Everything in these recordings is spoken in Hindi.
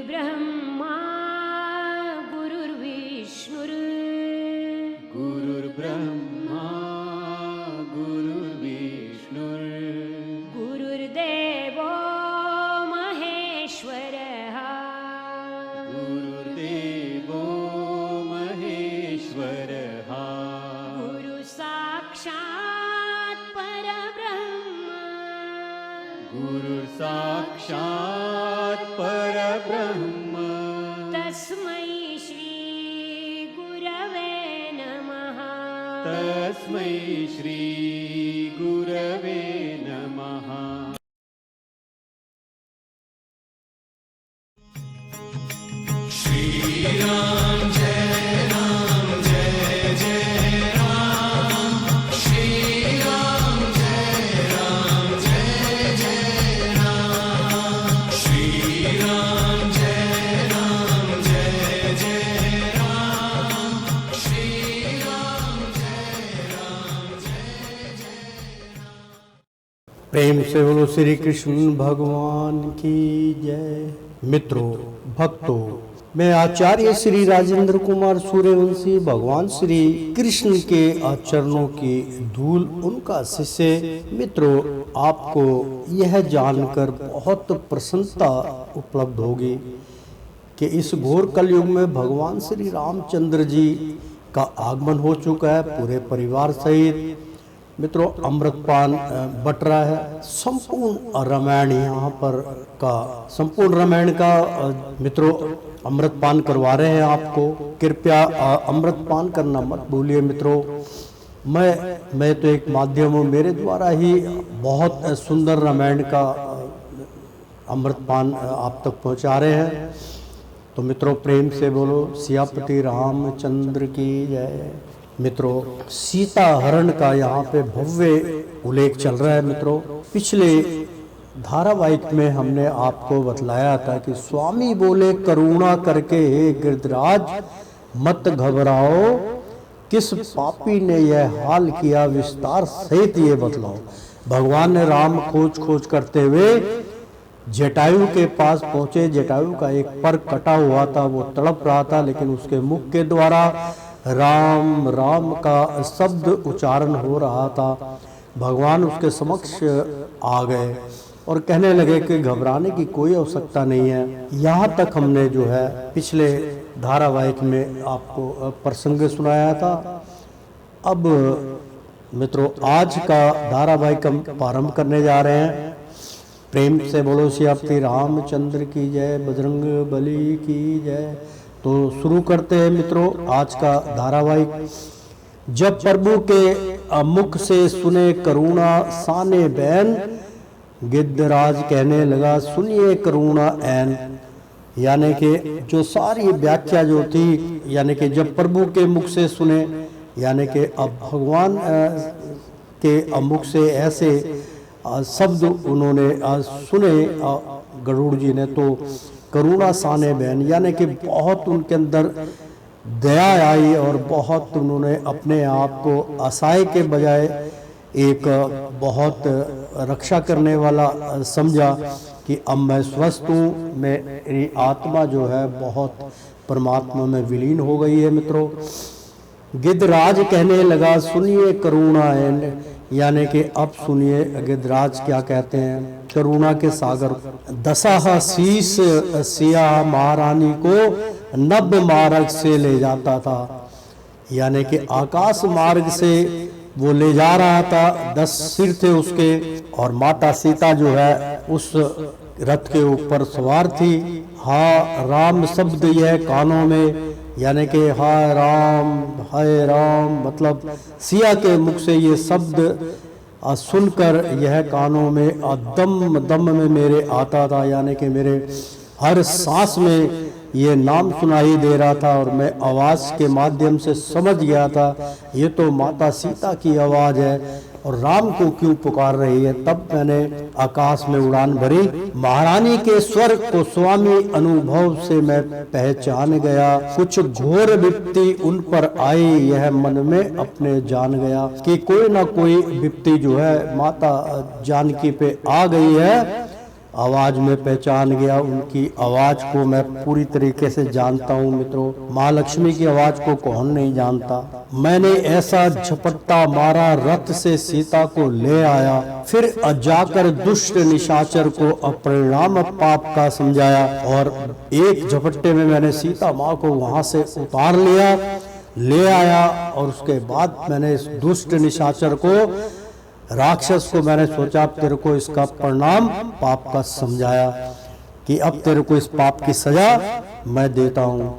गुरुर्ब्रह्मा गुरुर्विष्णुर् गुरुर्ब्रह्मा गुरुर्विष्णुर् गुरुर्देवो महेश्वरः गुरुर्देवो महेश्वरः गुरु साक्षात् परब्रह्म गुरुर्साक्षात् परब्रह्म तस्मै श्री गुरवे नमः तस्मै श्री गुरवे नमः। प्रेम से बोलो श्री कृष्ण भगवान की जय। मित्रों, भक्तों, मैं आचार्य श्री राजेंद्र कुमार सूर्यवंशी भगवान श्री कृष्ण के आचरणों की धूल उनका शिष्य। मित्रों, आपको यह जानकर बहुत प्रसन्नता उपलब्ध होगी कि इस घोर कलयुग में भगवान श्री रामचंद्र जी का आगमन हो चुका है पूरे परिवार सहित। मित्रों, अमृतपान बट रहा है। संपूर्ण रामायण यहाँ पर का संपूर्ण रामायण का मित्रों अमृतपान करवा रहे हैं आपको। कृपया अमृतपान करना मत भूलिए मित्रों। मैं तो एक माध्यम हूँ, मेरे द्वारा ही बहुत सुंदर रामायण का अमृतपान आप तक पहुँचा रहे हैं। तो मित्रों, प्रेम से बोलो सियापति रामचंद्र की जय। मित्रों, सीता हरण का यहाँ पे भव्य उल्लेख चल रहा है। मित्रों, पिछले धारावाहिक में हमने आपको बतलाया था कि स्वामी बोले करुणा करके हे गिरिराज मत घबराओ, किस पापी ने यह हाल किया विस्तार सहित ये बतलाओ। भगवान ने राम खोज करते हुए जटायु के पास पहुंचे। जटायु का एक पर कटा हुआ था, वो तड़प रहा था, लेकिन उसके मुख के द्वारा राम राम का शब्द उच्चारण हो रहा था। भगवान उसके समक्ष आ गए और कहने लगे कि घबराने की कोई आवश्यकता नहीं है। यहाँ तक हमने जो है पिछले धारावाहिक में आपको प्रसंग सुनाया था। अब मित्रों, आज का धारावाहिक हम प्रारंभ करने जा रहे हैं। प्रेम से बोलो सियापति रामचंद्र की जय, बजरंग बली की जय। तो शुरू करते हैं मित्रों आज का धारावाहिक। जब प्रभु के मुख से सुने करुणा साने बैन, गिद्धराज कहने लगा सुनिए करुणा ऐन। यानी कि जो सारी व्याख्या जो थी, यानी कि जब प्रभु के मुख से सुने, यानी कि अब भगवान के मुख से ऐसे शब्द उन्होंने सुने गरुड़ जी ने, तो करुणा साने बहन, यानी कि बहुत उनके अंदर दया आई और बहुत उन्होंने अपने आप को असहाय के बजाय एक बहुत रक्षा करने वाला समझा कि अब मैं स्वस्थ हूँ, मेरी आत्मा जो है बहुत परमात्मा में विलीन हो गई है। मित्रों, गिद्धराज कहने लगा सुनिए करुणा एंड, यानी कि अब सुनिए गिद्धराज क्या कहते हैं। करुणा के सागर दशा शीश सिया महारानी को नभ मार्ग से ले जाता था, यानी कि आकाश मार्ग से वो ले जा रहा था। 10 सिर थे उसके और माता सीता जो है उस रथ के ऊपर सवार थी। हाँ राम शब्द यह कानों में, यानी कि हाय राम, मतलब सिया के मुख से ये शब्द सुनकर यह कानों में दम में मेरे आता था, यानी कि मेरे हर सांस में ये नाम सुनाई दे रहा था और मैं आवाज़ के माध्यम से समझ गया था ये तो माता सीता की आवाज़ है और राम को क्यों पुकार रही है। तब मैंने आकाश में उड़ान भरी। महारानी के स्वर को स्वामी अनुभव से मैं पहचान गया। कुछ घोर विपत्ति उन पर आई, यह मन में अपने जान गया कि कोई ना कोई विपत्ति जो है माता जानकी पे आ गई है आवाज में पहचान गया, उनकी आवाज को मैं पूरी तरीके से जानता हूँ मित्रों। महालक्ष्मी की आवाज को कौन नहीं जानता। मैंने ऐसा झपट्टा मारा, रथ से सीता को ले आया, फिर जाकर दुष्ट निशाचर को अपरिणाम पाप का समझाया और एक झपट्टे में मैंने सीता माँ को वहां से उतार लिया, ले आया। और उसके बाद मैंने इस दुष्ट निशाचर को, राक्षस को, मैंने सोचा अब तेरे को इसका परिणाम पाप का समझाया कि अब तेरे को इस पाप की सजा मैं देता हूँ।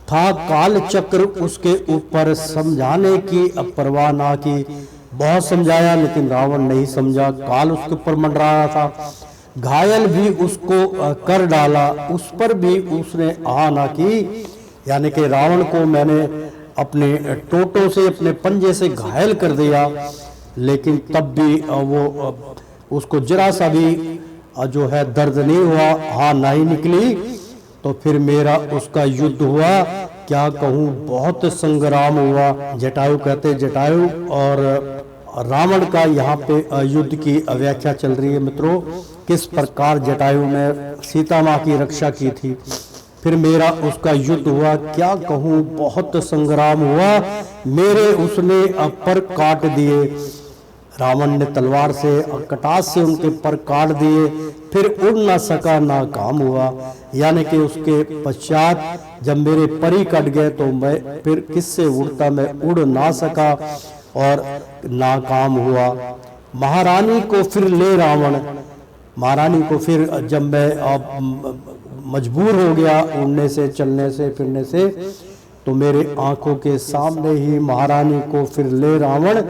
था काल चक्र उसके ऊपर, समझाने की अब परवाह ना की। बहुत समझाया लेकिन रावण नहीं समझा। काल उसके ऊपर मंडरा था, घायल भी उसको कर डाला, उस पर भी उसने आ ना की। यानी कि रावण को मैंने अपने टोटों से, अपने पंजे से घायल कर दिया, लेकिन तब भी वो उसको जरा सा भी जो है दर्द नहीं हुआ, हाँ नहीं निकली। तो फिर मेरा उसका युद्ध हुआ, क्या कहूँ, बहुत संग्राम हुआ। जटायु कहते, जटायु और रावण का यहाँ पे युद्ध की व्याख्या चल रही है मित्रों, किस प्रकार जटायु ने सीता माँ की रक्षा की थी। फिर मेरा उसका युद्ध हुआ, क्या कहूँ, बहुत संग्राम हुआ। मेरे उसने पर काट दिए, रावण ने तलवार से, कटास से उनके पर काट दिए। फिर उड़ ना सका, नाकाम हुआ। यानी कि उसके पश्चात जब मेरे पर ही कट गए तो मैं फिर किससे उड़ता, मैं उड़ ना सका और नाकाम हुआ। महारानी को फिर ले रावण, महारानी को फिर जब मैं मजबूर हो गया उड़ने से, चलने से, फिरने से, तो मेरे आंखों के सामने ही महारानी को फिर ले रावण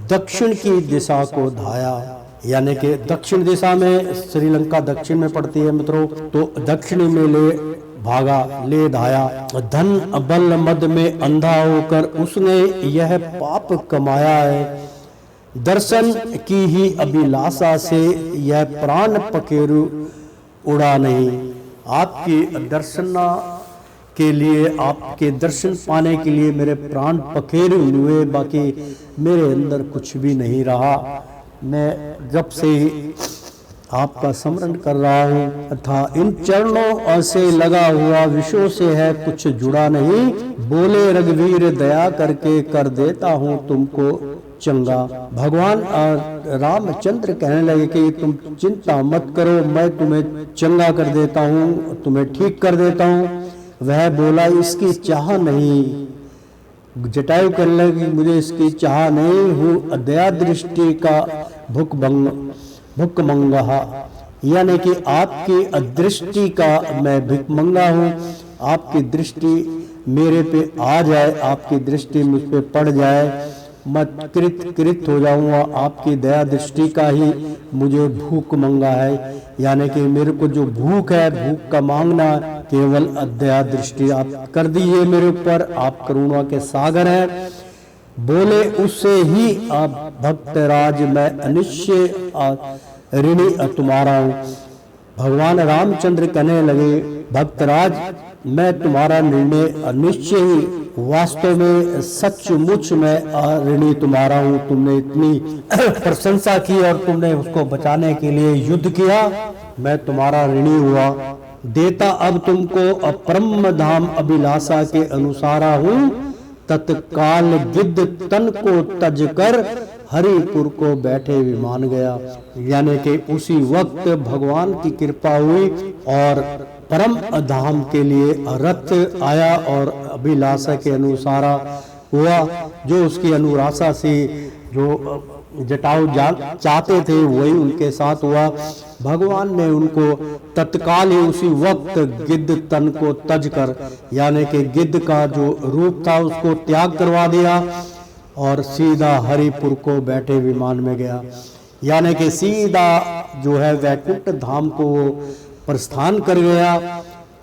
दक्षिण की दिशा को धाया। यानी कि दक्षिण दिशा में, श्रीलंका दक्षिण में पड़ती है मित्रों, तो दक्षिणी में ले भागा, ले धाया। धन बल मद में अंधा होकर उसने यह पाप कमाया है, दर्शन की ही अभिलाषा से यह प्राण पखेरु उड़ा नहीं। आपकी दर्शन के लिए, आपके दर्शन पाने के लिए मेरे प्राण पखेरु हुए, बाकी मेरे अंदर कुछ भी नहीं रहा। मैं जब से आपका स्मरण कर रहा हूँ तथा इन चरणों से लगा हुआ विषयों से है कुछ जुड़ा नहीं। बोले रघुवीर दया करके कर देता हूँ तुमको चंगा। भगवान रामचंद्र कहने लगे कि तुम चिंता मत करो, मैं तुम्हें चंगा कर देता हूँ, तुम्हें ठीक कर देता हूँ। वह बोला इसकी चाह नहीं, जटायु करने लगी मुझे इसकी चाह नहीं हूँ, दया दृष्टि का भुखमंगा, यानी कि आपकी दृष्टि का मैं भिखमंगा हूँ। आपकी दृष्टि मेरे पे आ जाए, आपकी दृष्टि मुझ पे पड़ जाए, मैं कृत हो जाऊंगा। आपकी दया दृष्टि का ही मुझे भूख मंगा है, यानी कि मेरे को जो भूख है, भूख का मांगना, केवल दया दृष्टि आप कर दीजिए मेरे ऊपर, आप करुणा के सागर हैं। बोले उससे ही आप भक्तराज मैं अनिश्चय ऋणी तुम्हारा हूँ। भगवान रामचंद्र कहने लगे भक्तराज मैं तुम्हारा निर्णय निश्चय ही, वास्तव में सचमुच मैं ऋणी तुम्हारा हूँ। तुमने इतनी प्रशंसा की और तुमने उसको बचाने के लिए युद्ध किया, मैं तुम्हारा ऋणी हुआ। देता अब तुमको अपरम धाम अभिलाषा के अनुसारा हूँ। तत्काल गिद्ध तन को तज कर हरिपुर को बैठे विमान गया। यानी कि उसी वक्त भगवान की कृपा हुई और परम धाम के लिए रथ आया और अभिलाषा के अनुसारा हुआ। जो उसकी अनुराशा से जो जटायु चाहते थे वही उनके साथ हुआ। भगवान ने उनको तत्काल ही उसी वक्त गिद्ध तन को तज कर, यानी कि गिद्ध का जो रूप था उसको त्याग करवा दिया और सीधा हरिपुर को बैठे विमान में गया। यानी कि सीधा जो है वैकुंठ धाम को प्रस्थान कर गया।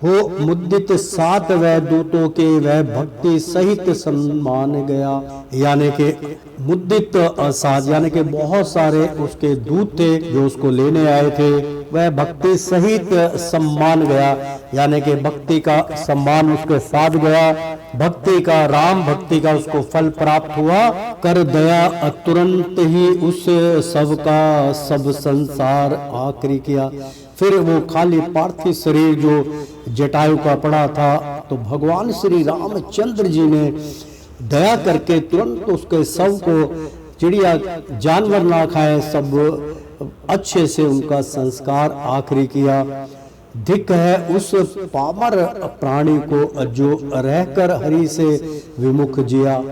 हो मुद्दित सात वह दूतों के वह भक्ति सहित सम्मान गया। यानी कि मुद्दित सात यानी कि बहुत सारे उसके दूत थे जो उसको लेने आए थे, वह भक्ति सहित सम्मान गया। यानी कि भक्ति का सम्मान उसके साथ गया, भक्ति का, राम भक्ति का उसको फल प्राप्त हुआ। कर दया तुरंत ही उस सब का सब संसार आखिरी किया। फिर वो खाली पार्थिव शरीर जो जटायु का पड़ा था, तो भगवान श्री रामचंद्र जी ने दया करके तुरंत उसके शव को चिड़िया जानवर ना खाए, सब अच्छे से उनका संस्कार आखिरी किया। धिक है उस पामर प्राणी को जो रहकर हरि से विमुख जिया,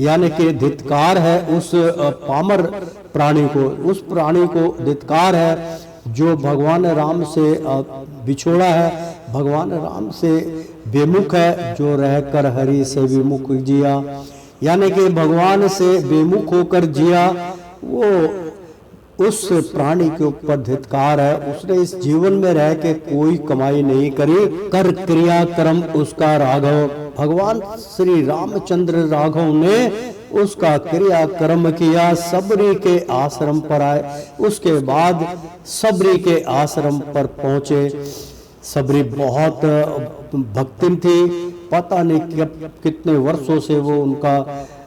यानी कि धिक्कार है उस पामर प्राणी को, उस प्राणी को धिक्कार है जो भगवान राम से बिछोड़ा है, भगवान राम से विमुख है, जो रहकर हरि से विमुख जिया, यानी कि भगवान से विमुख होकर जिया, वो उस प्राणी के ऊपर धिक्कार है। उसने इस जीवन में रह के कोई कमाई नहीं करी, कर क्रिया कर्म उसका राघव। भगवान श्री रामचंद्र राघव ने उसका क्रिया कर्म किया, सबरी के आश्रम पर आए, उसके बाद सबरी के आश्रम पर पहुंचे। सबरी बहुत भक्तिम थी, पता नहीं कितने वर्षों से वो उनका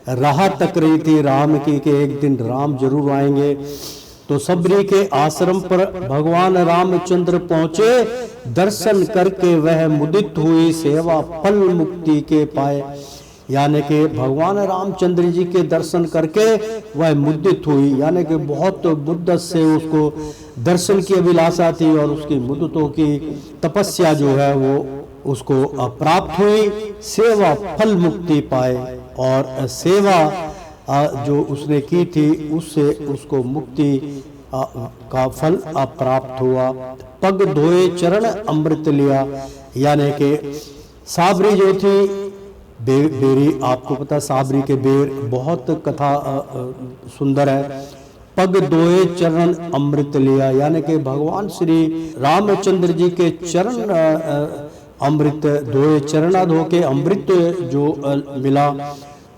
राह तक रही थी राम की कि एक दिन राम जरूर आएंगे। तो सबरी के आश्रम पर भगवान रामचंद्र पहुंचे, दर्शन करके वह मुदित हुई, सेवा फल मुक्ति के पाए, यानी कि भगवान रामचंद्र जी के दर्शन करके वह मुदित हुई, यानी कि बहुत मुद्दत से उसको दर्शन की अभिलाषा थी और उसकी मुद्दतों की तपस्या जो है वो उसको प्राप्त हुई, सेवा फल मुक्ति पाए, और सेवा जो उसने की थी उससे उसको मुक्ति का फल प्राप्त हुआ। पग धोए चरण अमृत लिया, यानी कि साबरी जो थी बेरी, आपको पता साबरी के बेर बहुत कथा सुंदर है। पग धोए चरण अमृत लिया, यानी कि भगवान श्री रामचंद्र जी के चरण अमृत धोए, चरणा धो के अमृत जो मिला,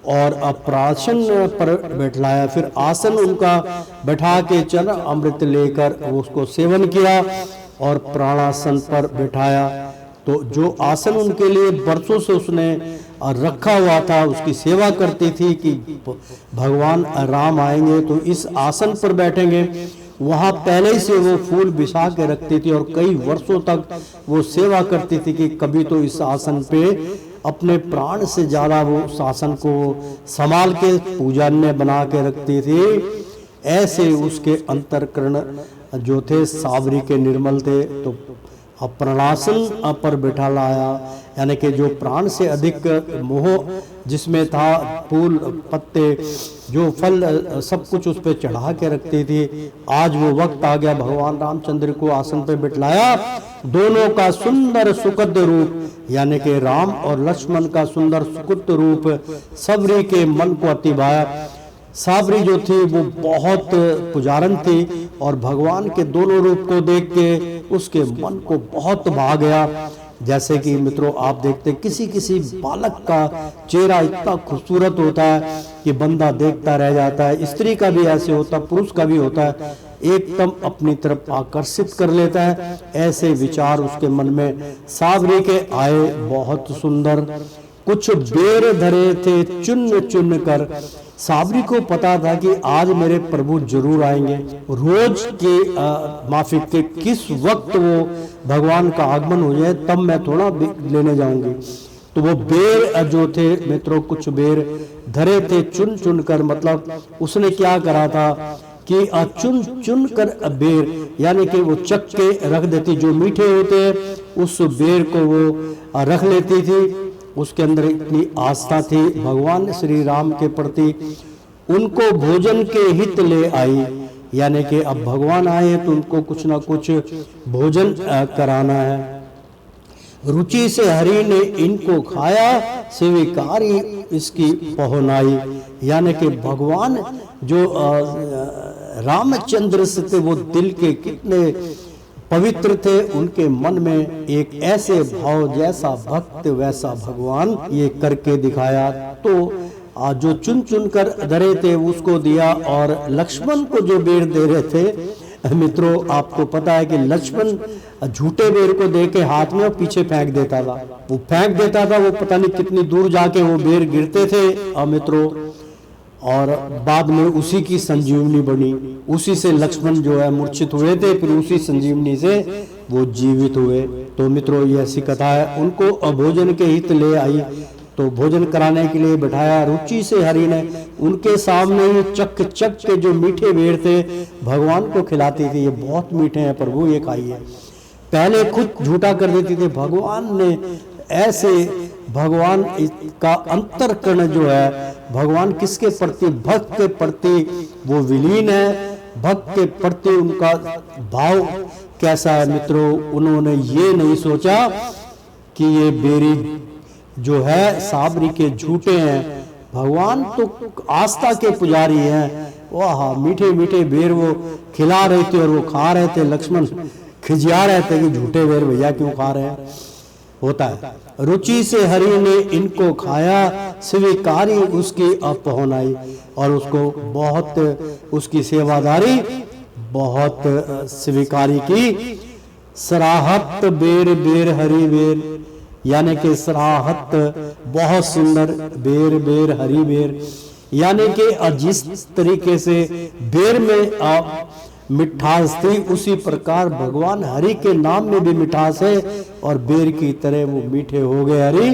और प्राशन पर बैठलाया, फिर आसन उनका बैठा के चरण अमृत लेकर उसको सेवन किया और प्राणासन पर बैठाया। तो जो आसन उनके लिए बरसों से उसने रखा हुआ था, उसकी सेवा करती थी कि भगवान राम आएंगे तो इस आसन पर बैठेंगे, वहां पहले से वो फूल बिछा के रखती थी और कई वर्षों तक वो सेवा करती थी कि कभी तो इस आसन पे अपने प्राण से ज्यादा वो शासन को संभाल के पूजन्य बना के रखती थी। ऐसे उसके अंतरकरण जो थे साबरी के निर्मल थे, तो प्रणासन पर बैठा लाया, यानी कि जो प्राण से अधिक मोह जिसमें था, फूल पत्ते जो फल सब कुछ उस पर चढ़ा के रखती थी, आज वो वक्त आ गया, भगवान रामचंद्र को आसन पे बिठलाया। दोनों का सुंदर सुखद रूप, यानी कि राम और लक्ष्मण का सुंदर सुखद रूप सबरी के मन को अति भाया। साबरी जो थी वो बहुत पुजारन थी और भगवान के दोनों रूप को देख के उसके मन को बहुत भा गया। जैसे कि मित्रों आप देखते किसी किसी बालक का चेहरा इतना खूबसूरत होता है कि बंदा देखता रह जाता है, स्त्री का भी ऐसे होता है, पुरुष का भी होता है, एकदम अपनी तरफ आकर्षित कर लेता है। ऐसे विचार उसके मन में साबरी के आए, बहुत सुंदर। कुछ बेर धरे थे चुन चुन कर, साबरी को पता था कि आज मेरे प्रभु जरूर आएंगे। रोज के माफिक के किस वक्त वो भगवान का आगमन हो जाए तब मैं थोड़ा लेने जाऊंगी। तो वो बेर जो थे मित्रों, कुछ बेर धरे थे चुन चुन कर, मतलब उसने क्या करा था कि चुन चुन कर बेर, यानी कि वो चक के रख देती, जो मीठे होते हैं उस बेर को वो रख लेती थी। उसके अंदर इतनी आस्था थी भगवान श्री राम के प्रति, उनको भोजन के हित ले आई, यानी कि अब भगवान आए तो उनको कुछ ना कुछ भोजन कराना है। रुचि से हरि ने इनको खाया, स्वीकारी इसकी पहुनाई, यानी कि भगवान जो रामचंद्र से थे वो दिल के कितने पवित्र थे, उनके मन में एक ऐसे भाव, जैसा भक्त वैसा भगवान, ये करके दिखाया। तो जो चुन चुन कर धरे थे उसको दिया, और लक्ष्मण को जो बेर दे रहे थे मित्रों आपको पता है कि लक्ष्मण झूठे बेर को दे के हाथ में और पीछे फेंक देता था, वो फेंक देता था, वो पता नहीं कितनी दूर जाके वो बेर गिरते थे मित्रों, और बाद में उसी की संजीवनी बनी, उसी से लक्ष्मण जो है मूर्छित हुए थे, फिर उसी संजीवनी से वो जीवित हुए। तो मित्रों ये ऐसी कथा है। उनको भोजन के हित ले आई, तो भोजन कराने के लिए बैठाया। रुचि से हरि ने उनके सामने ही चक चक के जो मीठे बेर थे भगवान को खिलाती थी। ये बहुत मीठे हैं प्रभु, ये खाइए। पहले खुद झूठा कर देती थी। भगवान ने ऐसे, भगवान का अंतरकरण जो है, भगवान किसके प्रति, भक्त के प्रति वो विलीन है। भक्त के प्रति उनका भाव कैसा है मित्रों। उन्होंने ये नहीं सोचा कि ये बेरी जो है साबरी के झूठे हैं। भगवान तो आस्था के पुजारी हैं। वाह, मीठे मीठे बेर वो खिला रहे थे और वो खा रहे थे। लक्ष्मण खिजिया रहे थे कि झूठे बेर भैया क्यों खा रहे हैं। होता है। रुचि से हरि ने इनको खाया, स्वीकारी उसकी अपहोनाई, और उसको बहुत उसकी सेवादारी बहुत स्वीकारी की। सराहत बेर बेर हरि बेर, यानी कि सराहत बहुत सुंदर, बेर बेर हरि बेर, यानी कि जिस तरीके से बेर में आप मिठास थी उसी प्रकार भगवान हरि के नाम में भी मिठास है, और बेर की तरह वो मीठे हो गए हरि।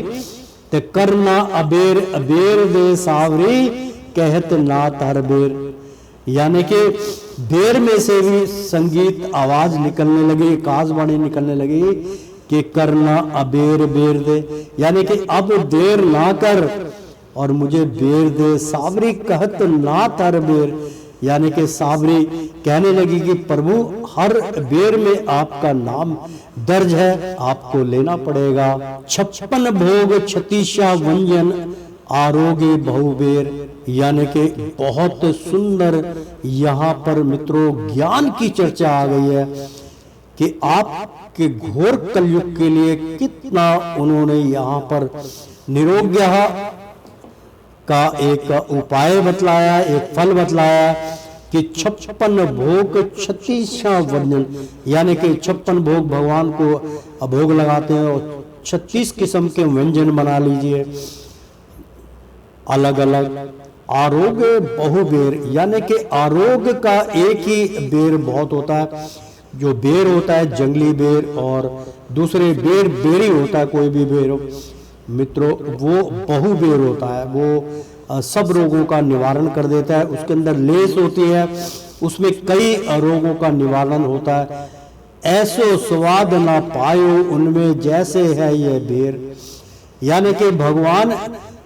ते करना अबेर अबेर दे सावरी, कहत नाथ हर बेर, यानी कि बेर में से भी संगीत आवाज निकलने लगी, काजवाणी निकलने लगी कि करना अबेर बेर दे, यानी कि अब देर ना कर और मुझे बेर दे। सावरी कहत नाथ हर बेर, यानी कि साबरी कहने लगी कि प्रभु हर बेर में आपका नाम दर्ज है, आपको लेना पड़ेगा। 56 भोग 36 व्यंजन आरोगे बहुबेर, यानी कि बहुत सुंदर यहाँ पर मित्रों ज्ञान की चर्चा आ गई है कि आपके घोर कलयुग के लिए कितना उन्होंने यहाँ पर निरोग्य का एक उपाय बतलाया, एक फल बतलाया कि 56 भोग 36 व्यंजन, यानी कि 56 भोग भगवान को भोग लगाते हैं और 36 किस्म के व्यंजन बना लीजिए अलग अलग। आरोग्य बहुबेर, यानी कि आरोग्य का एक ही बेर बहुत होता है। जो बेर होता है जंगली बेर, और दूसरे बेर बेरी होता है, कोई भी बेर हो मित्रों, वो बहुबेर होता है। वो सब रोगों का निवारण कर देता है। उसके अंदर लेस होती है, उसमें कई रोगों का निवारण होता है। ऐसो स्वाद ना पायो उनमें जैसे है यह बेर, यानी कि भगवान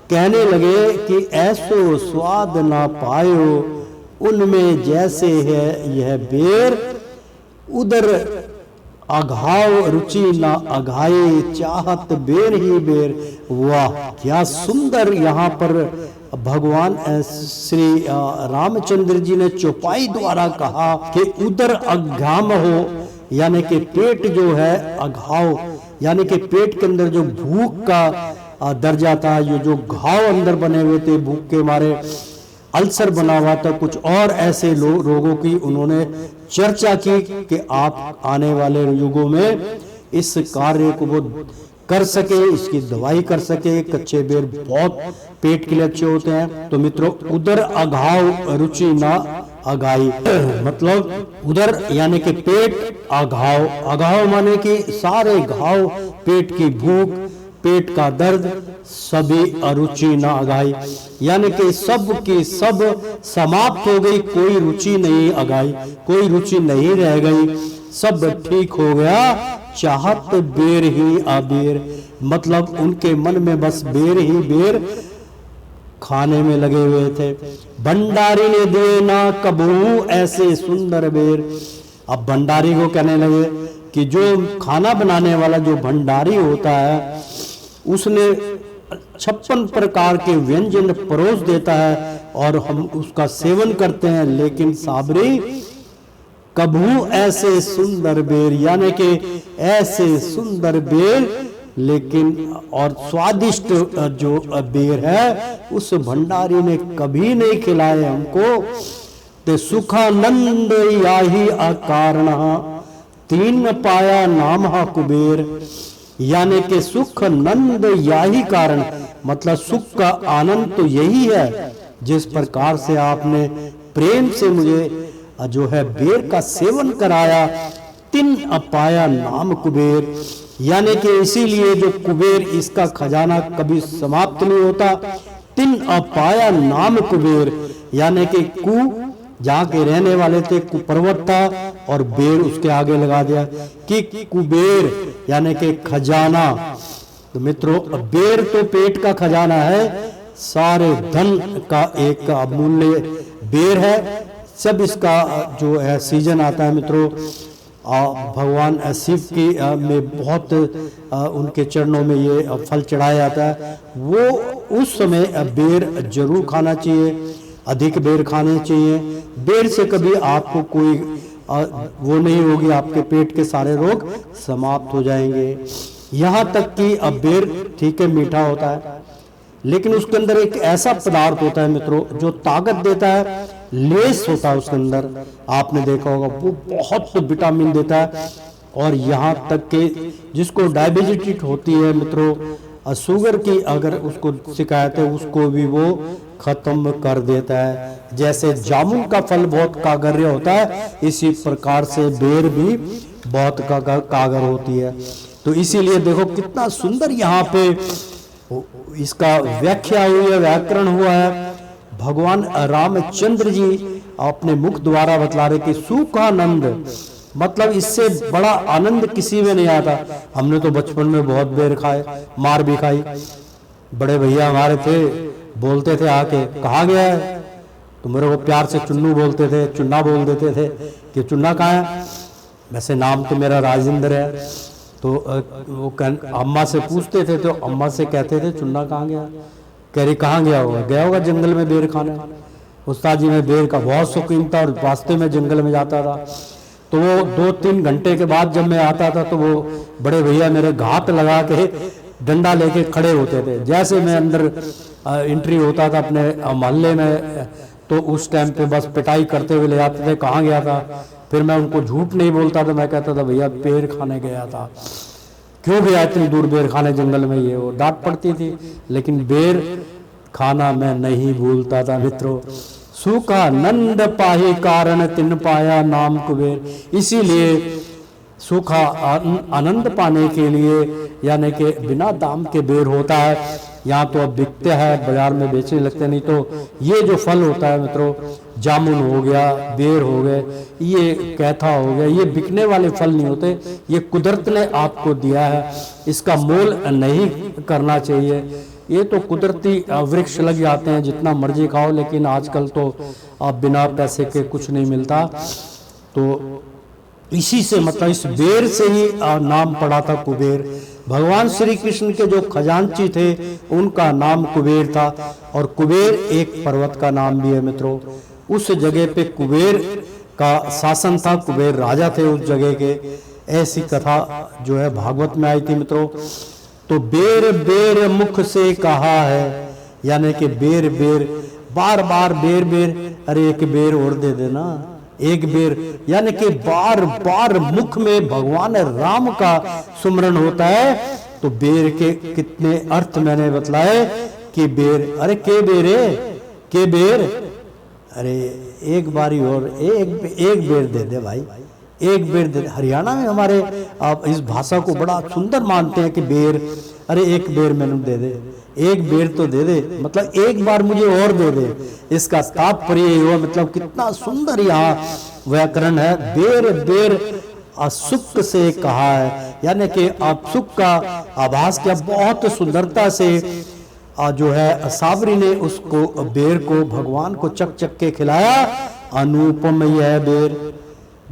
कहने लगे कि ऐसो स्वाद ना पायो उनमें जैसे है यह बेर, उधर अघाव रुचि ना अघाए चाहत बेर ही बेर। वाह, क्या सुंदर यहाँ पर भगवान श्री रामचंद्र जी ने चौपाई द्वारा कहा कि उधर अघाम हो, यानी कि पेट जो है अघाव, यानी कि पेट के अंदर जो भूख का दर्जा था, ये जो घाव अंदर बने हुए थे भूख के मारे, अल्सर बना हुआ था, कुछ और ऐसे रोगों की उन्होंने चर्चा की कि आप आने वाले युगों में इस कार्य को वो कर सके, इसकी दवाई कर सके। कच्चे बेर बहुत पेट के लिए अच्छे होते हैं। तो मित्रों, उधर अघाव रुचि ना अघाई, मतलब उधर यानी कि पेट, अघाव, अघाव माने कि सारे घाव, पेट की भूख, पेट का दर्द, सभी अरुचि ना अघाई, यानी कि सब की सब समाप्त हो गई, कोई रुचि नहीं अघाई, कोई रुचि नहीं रह गई, सब ठीक हो गया। चाहत बेर ही आबेर, मतलब उनके मन में बस बेर ही बेर खाने में लगे हुए थे। भंडारी ने दिए ना कबू ऐसे सुंदर बेर। अब भंडारी को कहने लगे कि जो खाना बनाने वाला जो भंडारी होता है उसने 56 प्रकार के व्यंजन परोस देता है और हम उसका सेवन करते हैं, लेकिन साबरी कभू ऐसे सुंदर बेर, यानी कि ऐसे सुंदर बेर लेकिन और स्वादिष्ट जो बेर है उस भंडारी ने कभी नहीं खिलाए हमको। ते सुखानंद याही अकारण तीन पाया नाम कुबेर, यानी कि सुख नंद याही कारण, मतलब सुख का आनंद तो यही है जिस प्रकार से आपने प्रेम से मुझे जो है बेर का सेवन कराया, तिन अपाया नाम कुबेर, यानी कि इसीलिए जो कुबेर इसका खजाना कभी समाप्त नहीं होता। तिन अपाया नाम कुबेर, यानी कि कु जहाँ के रहने वाले थे कुपर्वत था और बेर उसके आगे लगा दिया कि कुबेर यानी कि खजाना। तो मित्रों बेर तो पेट का खजाना है, सारे धन का एक अमूल्य बेर है। सब इसका जो है सीजन आता है मित्रों, भगवान शिव की में बहुत उनके चरणों में ये फल चढ़ाया जाता है। वो उस समय बेर जरूर खाना चाहिए, अधिक बेर खाने चाहिए। बेर से कभी आपको कोई वो नहीं होगी, आपके पेट के सारे रोग समाप्त हो जाएंगे। यहाँ तक कि अब बेर ठीक है मीठा होता है, लेकिन उसके अंदर एक ऐसा पदार्थ होता है मित्रों जो ताकत देता है, लेस होता है उसके अंदर, आपने देखा होगा, वो बहुत विटामिन देता है। और यहाँ तक कि जिसको डायबिटीज होती है मित्रों, शुगर की अगर उसको शिकायत है, उसको भी वो खत्म कर देता है। जैसे जामुन का फल बहुत कागर्य होता है, इसी प्रकार से बेर भी बहुत कागर होती है। तो इसीलिए देखो कितना सुंदर यहाँ पे इसका व्याख्या हुई है, व्याकरण हुआ है। भगवान रामचंद्र जी अपने मुख द्वारा बतला रहे कि सुखानंद, मतलब इससे बड़ा आनंद किसी में नहीं आता। हमने तो बचपन में बहुत बेर खाए, मार भी खाई। बड़े भैया हमारे थे, बोलते थे आके कहाँ गया है, तो मेरे को प्यार से चुन्नू बोलते थे, चुन्ना बोल देते थे कि चुन्ना कहाँ है। वैसे नाम तो मेरा राजेंद्र है। तो वो अम्मा से पूछते थे, तो अम्मा से कहते थे चुन्ना कहाँ गया, कह रही कहाँ गया होगा जंगल में बेर खाने। उस्ताद जी में बेर का बहुत शौकीन था और रास्ते में जंगल में जाता था। तो वो 2-3 घंटे के बाद जब मैं आता था तो वो बड़े भैया मेरे घात लगा के डंडा लेके खड़े होते थे। जैसे मैं अंदर एंट्री होता था अपने मोहल्ले में, तो उस टाइम पे बस पिटाई करते हुए ले जाते थे, कहाँ गया था। फिर मैं उनको झूठ नहीं बोलता था, मैं कहता था भैया बेर खाने गया था। क्यों गया इतनी दूर बेर खाने जंगल में, ये वो डांट पड़ती थी, लेकिन बेर खाना मैं नहीं भूलता था मित्रों। सुखा नंद पाही कारण तिन पाया नाम कुबेर। इसीलिए सुखा आनंद पाने के लिए यानी कि बिना दाम के बेर होता है। यहाँ तो अब बिकते हैं, बाजार में बेचने लगते, नहीं तो ये जो फल होता है मित्रों, जामुन हो गया, बेर हो गए, ये कैथा हो गया, ये बिकने वाले फल नहीं होते, ये कुदरत ने आपको दिया है, इसका मोल नहीं करना चाहिए। ये तो कुदरती वृक्ष लग जाते हैं, जितना मर्जी खाओ, लेकिन आजकल तो आप बिना पैसे के कुछ नहीं मिलता। तो इसी से मतलब इस बेर से ही नाम पड़ा था कुबेर। भगवान श्री कृष्ण के जो खजांची थे उनका नाम कुबेर था, और कुबेर एक पर्वत का नाम भी है मित्रों। उस जगह पे कुबेर का शासन था, कुबेर राजा थे उस जगह के। ऐसी कथा जो है भागवत में आई थी मित्रों। तो बेर बेर मुख से कहा है, यानी कि बेर बेर, बार बार बेर बेर, अरे एक बेर और दे देना, एक बेर, यानी कि बार बार मुख में भगवान राम का सुमरण होता है। तो बेर के कितने अर्थ मैंने बतलाए कि बेर, अरे के बेरे, के बेर, अरे एक बारी और, एक बेर दे दे भाई, एक बेर दे। हरियाणा में हमारे आप इस भाषा को बड़ा सुंदर मानते हैं कि बेर, अरे एक बेर मैंने दे दे, एक बेर तो दे दे, मतलब एक बार मुझे और दे दे। इसका तात्पर्य हुआ, मतलब कितना सुंदर यहाँ व्याकरण है। बेर बेर असुख से कहा है, यानी कि आप सुख का आभास किया बहुत सुंदरता से। जो है साबरी ने उसको बेर को भगवान को चक चक के खिलाया। अनुपम यह बेर,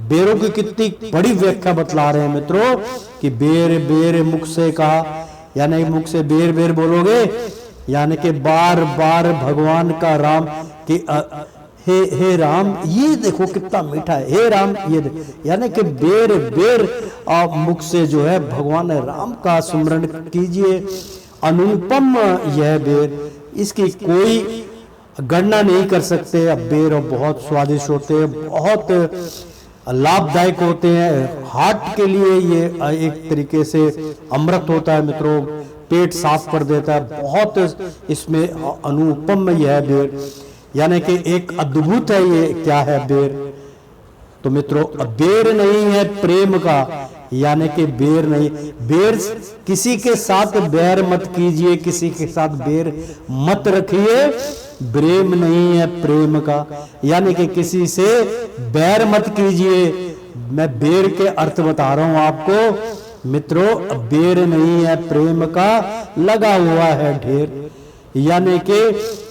बेरों की कितनी बड़ी व्याख्या बतला रहे हैं मित्रों कि बेर बेर मुख से कहा, यानी मुख से बेर बेर बोलोगे, यानी कि बार बार भगवान का राम कि हे राम, ये देखो कितना मीठा है, हे राम, ये यानी कि बेर बेर आप मुख से जो है भगवान राम का स्मरण कीजिए। अनुपम यह बेर, इसकी कोई गणना नहीं कर सकते। अब बेर बहुत स्वादिष्ट होते हैं, बहुत लाभदायक होते हैं, हार्ट के लिए ये एक तरीके से अमृत होता है मित्रों, पेट साफ कर देता है। बहुत इसमें अनुपम यह बेर, यानी कि एक अद्भुत है। ये क्या है बेर, तो मित्रों बेर नहीं है प्रेम का, यानी कि बेर नहीं, बेर किसी के साथ बैर मत कीजिए, किसी के साथ बैर मत रखिए। प्रेम नहीं है प्रेम का, यानी कि किसी से बैर मत कीजिए। मैं बेर के अर्थ बता रहा हूं आपको मित्रों, बेर नहीं है प्रेम का, लगा हुआ है ढेर। यानी कि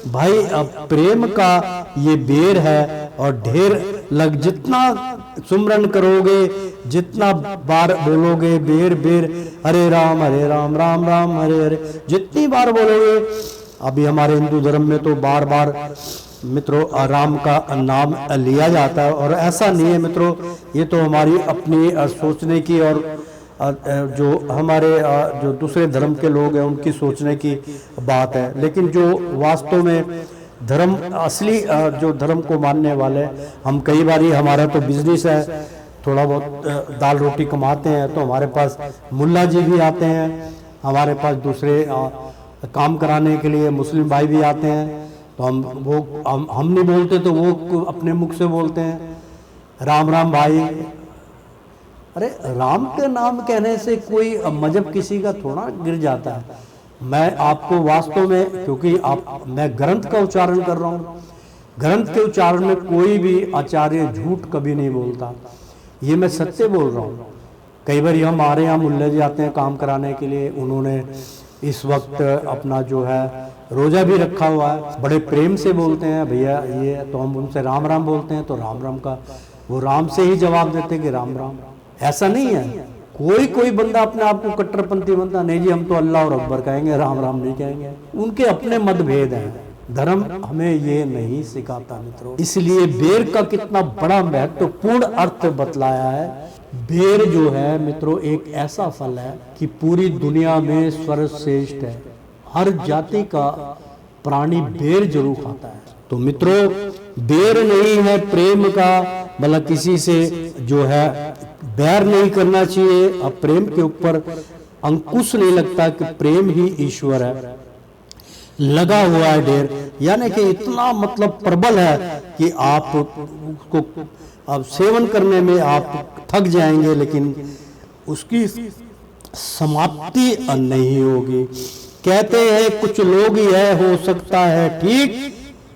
भाई अब प्रेम का ये बेर है और ढेर लग, जितना सुमरन करोगे, जितना बार बोलोगे बेर बेर, हरे राम राम राम हरे हरे, जितनी बार बोलोगे। अभी हमारे हिंदू धर्म में तो बार बार मित्रों राम का नाम लिया जाता है, और ऐसा नहीं है मित्रों, ये तो हमारी अपनी सोचने की और जो हमारे जो दूसरे धर्म के लोग हैं उनकी सोचने की बात है। लेकिन जो वास्तव में धर्म असली जो धर्म को मानने वाले, हम कई बार हमारा तो बिजनेस है, थोड़ा बहुत दाल रोटी कमाते हैं, तो हमारे पास मुल्ला जी भी आते हैं, हमारे पास दूसरे काम कराने के लिए मुस्लिम भाई भी आते हैं। तो हम नहीं बोलते तो वो अपने मुख से बोलते हैं राम राम भाई। अरे राम के नाम कहने से कोई मजहब किसी का थोड़ा गिर जाता है। मैं आपको वास्तव में, क्योंकि मैं ग्रंथ का उच्चारण कर रहा हूँ, ग्रंथ के उच्चारण में कोई भी आचार्य झूठ कभी नहीं बोलता, ये मैं सत्य बोल रहा हूँ। कई बार हमारे यहाँ मुल्ले जी आते हैं काम कराने के लिए, उन्होंने इस वक्त अपना जो है रोजा भी रखा हुआ है, बड़े प्रेम से बोलते हैं भैया ये, तो हम उनसे राम राम बोलते हैं, तो राम राम का वो राम से ही जवाब देते कि राम राम। ऐसा नहीं है, कोई बंदा अपने आप को कट्टरपंथी बनता नहीं जी, हम तो अल्लाह और अकबर कहेंगे, राम राम नहीं कहेंगे। उनके अपने मतभेद हैं, धर्म हमें ये नहीं सिखाता मित्रों। इसलिए बेर का कितना बड़ा महत्वपूर्ण अर्थ बतलाया है। बेर जो है मित्रों एक ऐसा फल है कि पूरी दुनिया में सर्वश्रेष्ठ है, हर जाति का प्राणी बेर जरूर खाता है। तो मित्रों बेर नहीं है प्रेम का, मतलब किसी से जो है बैर नहीं करना चाहिए। अब प्रेम के ऊपर अंकुश नहीं लगता कि प्रेम ही ईश्वर है, लगा हुआ है ढेर, यानी कि इतना मतलब प्रबल है कि आप उसको अब सेवन करने में आप थक जाएंगे, लेकिन उसकी समाप्ति नहीं होगी। कहते हैं कुछ लोग यह हो सकता है ठीक,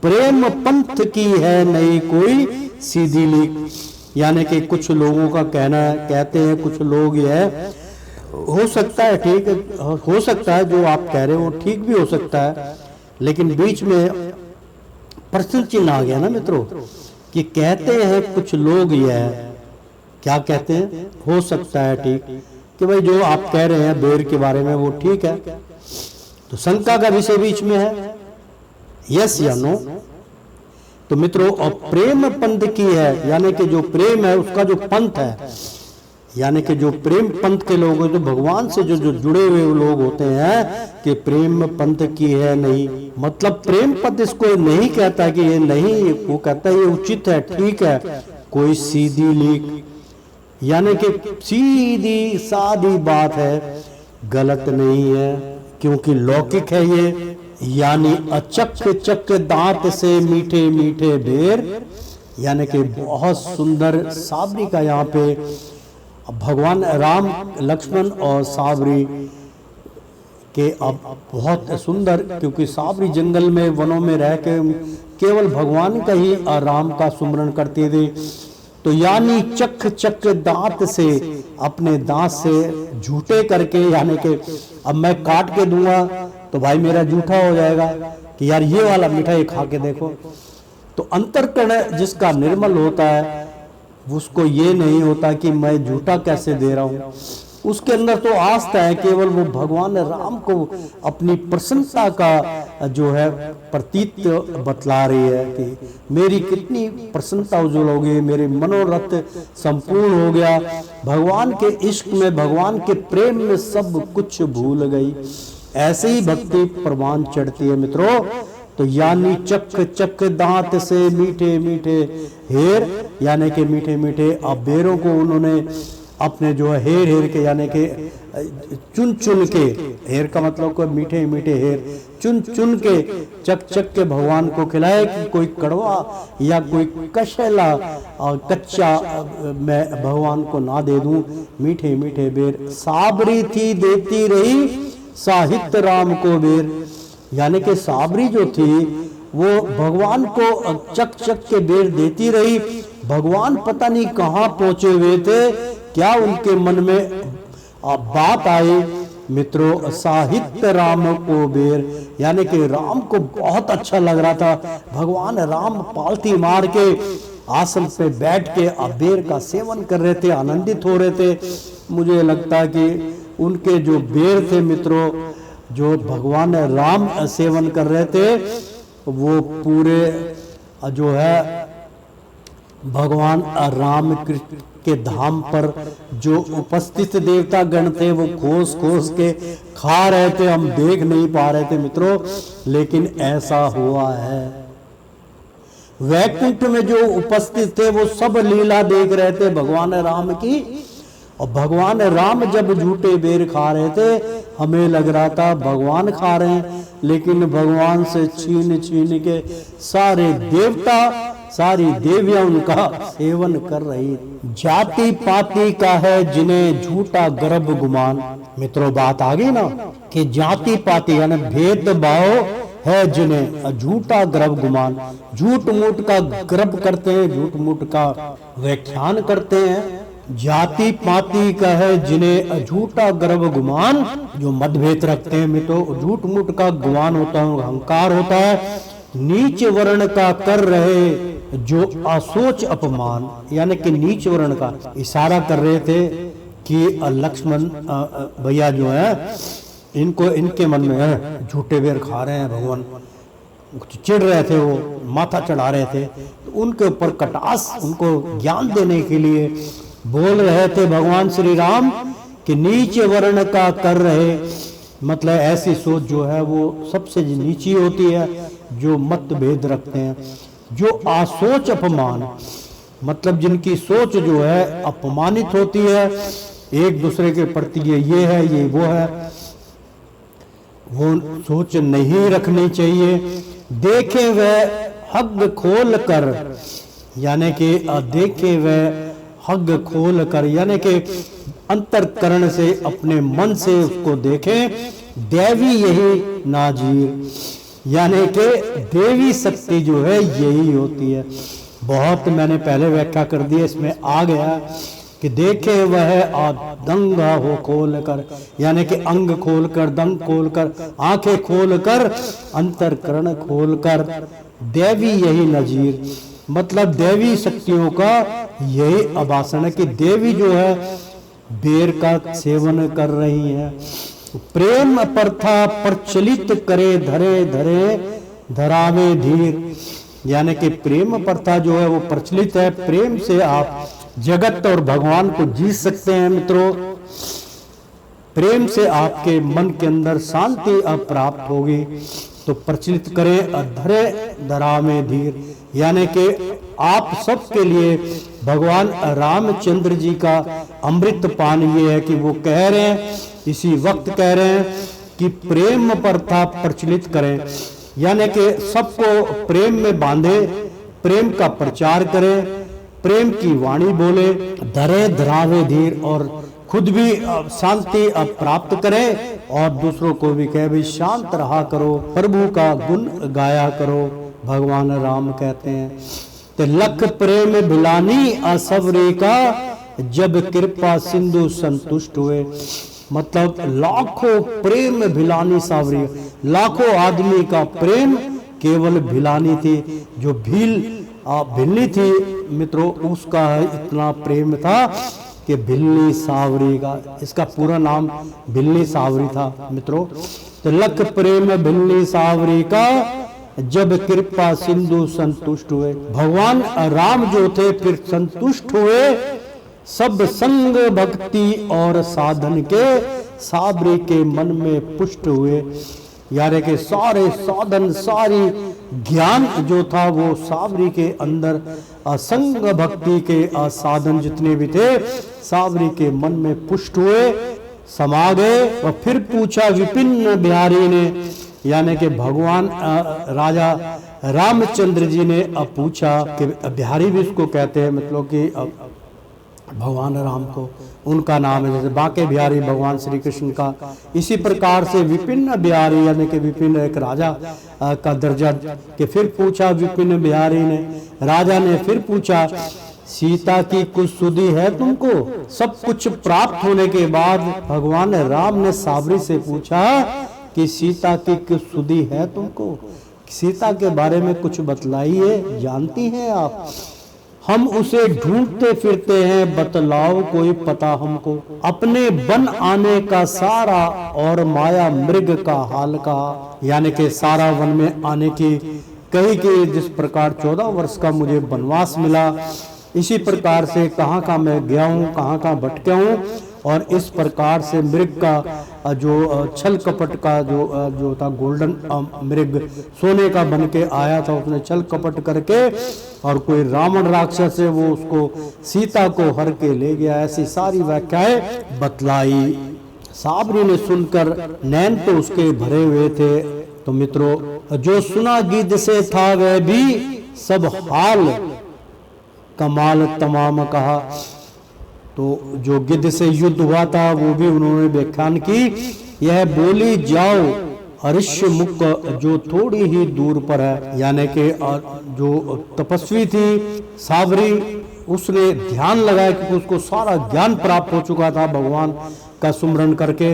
प्रेम पंथ की है नहीं कोई सीधी लीक। यानी कि कुछ लोगों का कहना है, कहते हैं कुछ लोग यह हो सकता है ठीक, हो सकता है जो आप कह रहे हो ठीक भी हो सकता है, लेकिन बीच में प्रश्न चिन्ह आ गया ना मित्रों, कि कहते हैं कुछ लोग यह, क्या कहते हैं, हो सकता है ठीक, कि भाई जो आप कह रहे हैं बेर के बारे में वो ठीक है। तो शंका का विषय बीच में है, यस या नो। तो मित्रों और प्रेम पंथ की है, यानी कि जो प्रेम है उसका जो पंथ है, यानी कि जो प्रेम पंथ के लोग हैं, जो भगवान से जो जुड़े हुए लोग होते हैं, कि प्रेम पंथ की है नहीं, मतलब प्रेम पंथ इसको नहीं कहता कि ये नहीं, वो कहता है ये उचित है, ठीक है, कोई सीधी लीक, यानी कि सीधी सादी बात है, गलत नहीं है, क्योंकि लौकिक है ये, यानी अचक चक दांत से मीठे मीठे बेर, यानी कि बहुत सुंदर साबरी का यहाँ पे भगवान राम लक्ष्मण और साबरी के अब बहुत सुंदर, क्योंकि साबरी जंगल में वनों में रह के केवल भगवान का ही राम का सुमरण करते थे। तो यानी चक चक दांत से, अपने दांत से झूठे करके, यानी कि अब मैं काट के दूंगा तो भाई मेरा जूठा हो जाएगा कि यार ये वाला मिठाई खा के देखो। तो अंतर्करण जिसका निर्मल होता है उसको ये नहीं होता कि मैं झूठा कैसे दे रहा हूँ, उसके अंदर तो आस्था है, केवल वो भगवान राम को अपनी प्रसन्नता का जो है प्रतीत बतला रही है कि मेरी कितनी प्रसन्नता उज्जवल हो गई, मेरे मनोरथ संपूर्ण हो गया, भगवान के इश्क में, भगवान के प्रेम में सब कुछ भूल गई। ऐसे ही भक्ति प्रमाण चढ़ती है मित्रों। तो यानी चक चक दांत से मीठे मीठे हेर, यानी कि मीठे मीठे अब बेरों को उन्होंने अपने जो है हेर के, यानी कि चुन चुन के, हेर का मतलब को मीठे मीठे हेर चुन चुन के चक चक के भगवान को खिलाए कि कोई कड़वा या कोई कशेला और कच्चा मैं भगवान को ना दे दूं। मीठे मीठे बेर साबरी थी देती रही साहित्य राम को बेर, यानी कि साबरी जो थी वो भगवान को चक चक के बेर देती रही। भगवान पता नहीं कहाँ पहुंचे हुए थे, क्या उनके मन में बात आई मित्रों, साहित्य राम को बेर, यानी कि राम को बहुत अच्छा लग रहा था। भगवान राम पालती मार के आसन पे बैठ के बेर का सेवन कर रहे थे, आनंदित हो रहे थे। मुझे लगता है कि उनके जो बेर थे मित्रों, जो भगवान राम सेवन कर रहे थे, वो पूरे जो है भगवान राम कृष्ण के धाम पर जो उपस्थित देवता गण थे वो खोस खोस के खा रहे थे, हम देख नहीं पा रहे थे मित्रों, लेकिन ऐसा हुआ है। वैकुंठ में जो उपस्थित थे वो सब लीला देख रहे थे भगवान राम की, और भगवान राम जब झूठे बेर खा रहे थे हमें लग रहा था भगवान खा रहे हैं, लेकिन भगवान से छीन छीन के सारे देवता सारी देवियां उनका सेवन कर रही। जाति पाति का है जिन्हें झूठा गर्भ गुमान। मित्रों बात आ गई ना कि जाति पाति यानी भेदभाव है जिन्हें झूठा गर्भ गुमान, झूठ मूठ का गर्भ करते हैं, झूठ मूठ का व्याख्यान करते हैं। जाति पाति का है जिन्हें झूठा गर्भ गुमान, जो मतभेद रखते हैं मित्रों, झूठ मूठ का गुमान होता है, अहंकार होता है। नीच वर्ण का कर रहे जो असोच अपमान, यानी कि नीच वर्ण का इशारा कर रहे थे कि लक्ष्मण भैया जो है इनको इनके मन में है झूठे बेर खा रहे हैं, भगवान चिढ़ रहे थे, वो माथा चढ़ा रहे थे, तो उनके ऊपर कटास उनको ज्ञान देने के लिए बोल रहे थे भगवान श्री राम कि नीच वर्ण का कर रहे, मतलब ऐसी सोच जो है वो सबसे नीची होती है, जो मतभेद रखते हैं। जो आसोच अपमान, मतलब जिनकी सोच जो है अपमानित होती है एक दूसरे के प्रति, ये है ये वो है, वो सोच नहीं रखनी चाहिए। देखे वह हग खोल कर, यानी कि देखे वह हग खोल कर, यानी कि अंतरकरण से अपने मन से उसको देखें। देवी यही नाजीर, यानी कि देवी शक्ति जो है यही होती है। बहुत मैंने पहले व्याख्या कर दी, इसमें आ गया कि देखे वह दंगा हो खोल कर, यानी कि अंग खोल कर, दंग खोल कर, आंखें खोल कर, अंतरकरण खोल कर, देवी यही नजीर, मतलब देवी शक्तियों का यही आभासन है कि देवी जो है बेर का सेवन कर रही है। प्रेम प्रथा प्रचलित करे धरे धरे धरावे धीर, यानी कि प्रेम प्रथा जो है वो प्रचलित है, प्रेम से आप जगत और भगवान को जीत सकते हैं मित्रों। प्रेम से आपके मन के अंदर शांति अब प्राप्त होगी, तो प्रचलित करें धरे धरावे धीर, यानी कि आप सबके लिए भगवान रामचंद्र जी का अमृत पान ये है कि वो कह रहे हैं, इसी वक्त कह रहे हैं कि प्रेम प्रथा प्रचलित करें, यानी कि सबको प्रेम में बांधे, प्रेम का प्रचार करें, प्रेम की वाणी बोले, धरे धरावे धीर, और खुद भी शांति प्राप्त करें और दूसरों को भी कहे भी शांत रहा करो, प्रभु का गुण गाया करो। भगवान राम कहते हैं तो लख प्रेम भिलानी असवरे का, जब कृपा सिंधु संतुष्ट हुए, मतलब लाखों प्रेम भिलानी सावरी, लाखों आदमी का प्रेम केवल भिलानी थी, जो भिलनी थी मित्रों, उसका इतना प्रेम था कि भिलनी सावरी का, इसका पूरा नाम भिलनी सावरी था मित्रों। तो लख प्रेम भिलनी सावरी का, जब कृपा सिंधु संतुष्ट हुए। भगवान राम जो थे फिर संतुष्ट हुए, सब संग भक्ति और साधन के साबरी के मन में पुष्ट हुए, यानी कि सारे साधन सारी ज्ञान जो था वो साबरी के अंदर, असंग भक्ति के साधन जितने भी थे साबरी के मन में पुष्ट हुए, समा गए। और फिर पूछा विपिन बिहारी ने, यानी कि भगवान राजा रामचंद्र जी ने अब पूछा कि बिहारी भी इसको कहते हैं, मतलब कि भगवान राम को उनका नाम है, जैसे बांके बिहारी भगवान श्री कृष्ण का, इसी प्रकार से विपिन बिहारी यानी कि विपिन एक राजा का दर्जा के फिर पूछा विपिन बिहारी ने। राजा ने फिर पूछा सीता की कुछ सुधि है तुमको? सब कुछ प्राप्त होने के बाद भगवान राम ने साबरी से पूछा कि सीता की कुछ सुधि है तुमको? सीता के बारे में कुछ बतलाइए, जानती हैं आप? हम उसे ढूंढते फिरते हैं, बतलाओ कोई पता हमको। अपने बन आने का सारा और माया मृग का हाल का, यानी कि सारा वन में आने की कही कि जिस प्रकार 14 वर्ष का मुझे वनवास मिला, इसी प्रकार से कहाँ कहाँ मैं गया हूँ, कहाँ कहाँ भटका हूँ, और इस प्रकार से मृग का जो छल कपट का जो था गोल्डन मृग सोने का बन के आया था, उसने छल कपट करके और कोई रावण राक्षस है वो उसको सीता को हर के ले गया। ऐसी सारी व्याख्याएं बतलाई। साबरी ने सुनकर नैन तो उसके भरे हुए थे। तो मित्रों, जो सुना गिद्ध से था वह भी सब हाल कमाल तमाम कहा। तो जो गिद्ध से युद्ध हुआ था वो भी उन्होंने व्याख्यान की। यह बोली जाओ अरिष्य मुख जो थोड़ी ही दूर पर है, यानी कि जो तपस्वी थी साबरी, उसने ध्यान लगाया क्योंकि उसको सारा ज्ञान प्राप्त हो चुका था भगवान का सुमरन करके।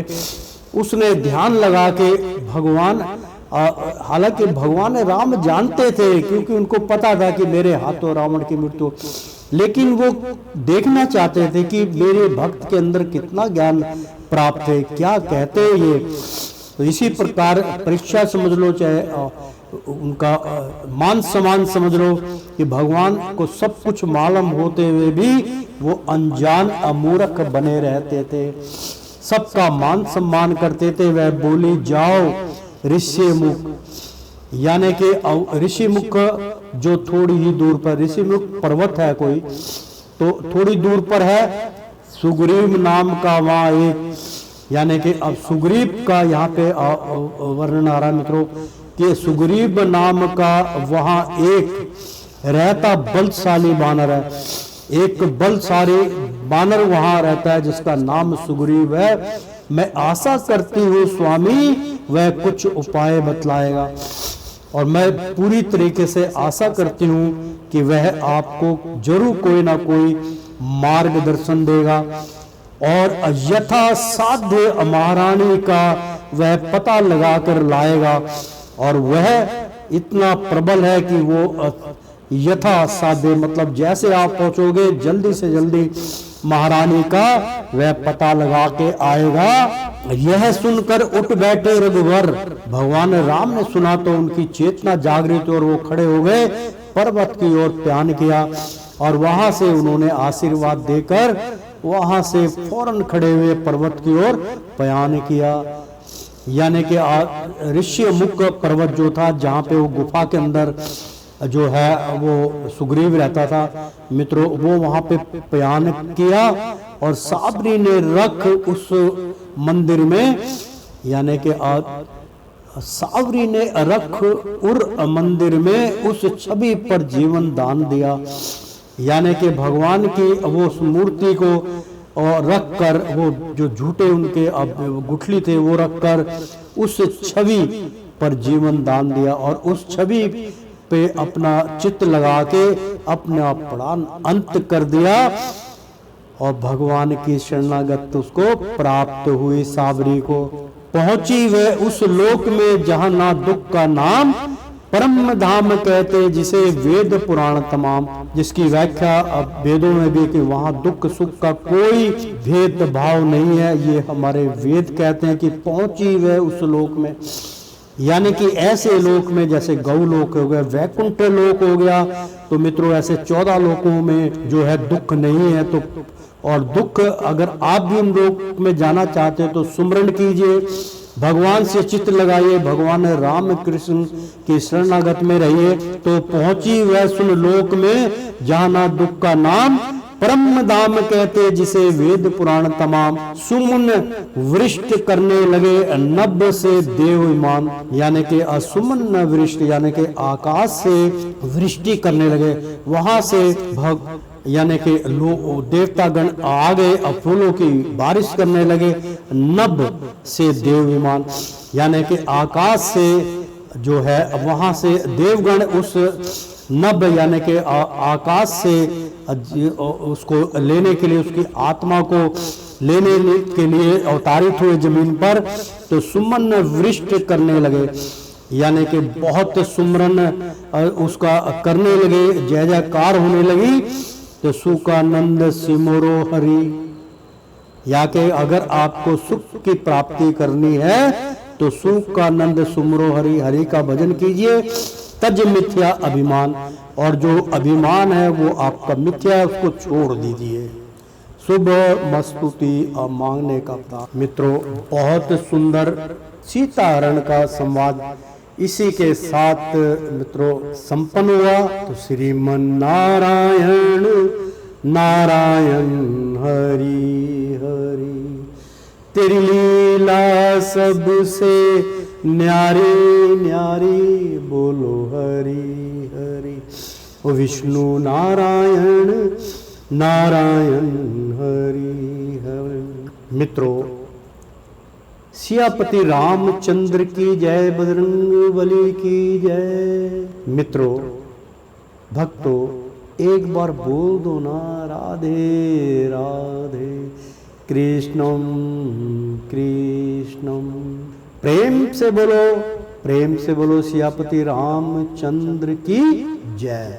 उसने ध्यान लगा के भगवान, हालांकि भगवान राम जानते थे क्योंकि उनको पता था कि मेरे हाथों रावण की मृत्यु, लेकिन वो देखना चाहते थे कि मेरे भक्त के अंदर कितना ज्ञान प्राप्त है, क्या कहते हैं ये। तो इसी प्रकार परीक्षा समझ लो, चाहे उनका मान सम्मान समझ लो कि भगवान को सब कुछ मालूम होते हुए भी वो अनजान अमूर्ख बने रहते थे, सबका मान सम्मान करते थे। वह बोली जाओ ऋषि मुख, यानी कि ऋषि मुख जो थोड़ी ही दूर पर, ऋषि मुख पर्वत है कोई, तो थोड़ी दूर पर है। सुग्रीव नाम का वहाँ एक, यानी कि अब सुग्रीव का यहाँ पे वर्णन आ रहा है मित्रों कि सुग्रीव नाम का वहाँ एक रहता बलशाली बानर है, एक बलशाली बानर वहाँ रहता है जिसका नाम सुग्रीव है। मैं आशा करती हूँ स्वामी वह कुछ उपाय बतलाएगा, और मैं पूरी तरीके से आशा करती हूँ कि वह आपको जरूर कोई ना कोई मार्गदर्शन देगा, और यथा साध्य महारानी का वह पता लगाकर लाएगा। और वह इतना प्रबल है कि वो यथा साध्य मतलब जैसे आप पहुंचोगे जल्दी से जल्दी महारानी का वह पता लगा के आएगा। यह सुनकर उठ बैठे रघुवर। भगवान राम ने सुना तो उनकी चेतना जागृत और वो खड़े हो गए, पर्वत की ओर प्यान किया, और वहां से उन्होंने आशीर्वाद देकर वहां से फौरन खड़े हुए पर्वत की ओर प्यान किया। यानी कि ऋषि मुख पर्वत जो था जहाँ पे वो गुफा के अंदर जो है वो सुग्रीव रहता था मित्रों, वो वहां पे प्यान किया, और साबरी ने रख उस मंदिर में, यानी कि साबरी ने रख उर मंदिर में उस छवि पर जीवन दान दिया। यानी कि भगवान की वो मूर्ति को और रख कर, वो जो झूठे उनके गुठली थे वो रख कर उस छवि पर जीवन दान दिया, और उस छवि पे अपना चित्त लगा के अपना प्राण अंत कर दिया, और भगवान की शरणागत उसको प्राप्त हुई। साबरी को पहुंची वह उस लोक में जहां ना दुख का नाम, परम धाम कहते जिसे वेद पुराण तमाम, जिसकी व्याख्या अब वेदों में भी कि वहां दुख सुख का कोई भेदभाव नहीं है, ये हमारे वेद कहते हैं कि पहुंची वह उस लोक में। यानी कि ऐसे लोक में जैसे गौ लोक हो गया, वैकुंठ लोक हो गया, तो मित्रों ऐसे 14 लोकों में जो है दुख नहीं है। तो और दुख अगर आप भी उन लोक में जाना चाहते हैं तो सुमरन कीजिए, भगवान से चित्त लगाइए, भगवान राम कृष्ण की शरणागत में रहिए, तो पहुंची वह सुन लोक में जहां ना दुख का नाम, परम धाम कहते जिसे वेद पुराण तमाम, सुमन वृष्टि करने लगे नभ से देव विमान, यानी कि असुमन वृष्टि यानी कि आकाश से वृष्टि करने लगे, वहां से भक्त यानी कि लोग देवतागण आ गए, अब फूलों की बारिश करने लगे, नभ से देव विमान यानी कि आकाश से जो है वहां से देवगण उस नभ यानी कि आकाश से उसको लेने के लिए, उसकी आत्मा को लेने के लिए अवतारित हुए जमीन पर, तो सुमन वृष्टि करने लगे यानी कि बहुत सुमरन उसका करने लगे, जय जयकार होने लगी। तो सुखानंद सिमरो हरि, या कि अगर आपको सुख की प्राप्ति करनी है तो सुख का आनंद सुमरो हरि, हरि का भजन कीजिए। तज मिथ्या अभिमान, और जो अभिमान है वो आपका मिथ्या है, उसको छोड़ दीजिए। शुभ मस्तुति मांगने का प्राप्त। मित्रों, बहुत सुंदर सीताहरण का संवाद इसी के साथ मित्रों संपन्न हुआ। तो श्रीमन नारायण नारायण हरि हरि, तेरी लीला सबसे न्यारी न्यारी, बोलो हरि हरि। ओ विष्णु नारायण नारायण हरि हरि। मित्रों, सियापति रामचंद्र की जय, बजरंग बली की जय। मित्रों, भक्तों, एक बार बोल दो ना राधे राधे, कृष्णम कृष्णम। प्रेम से बोलो सियापति रामचंद्र की जय।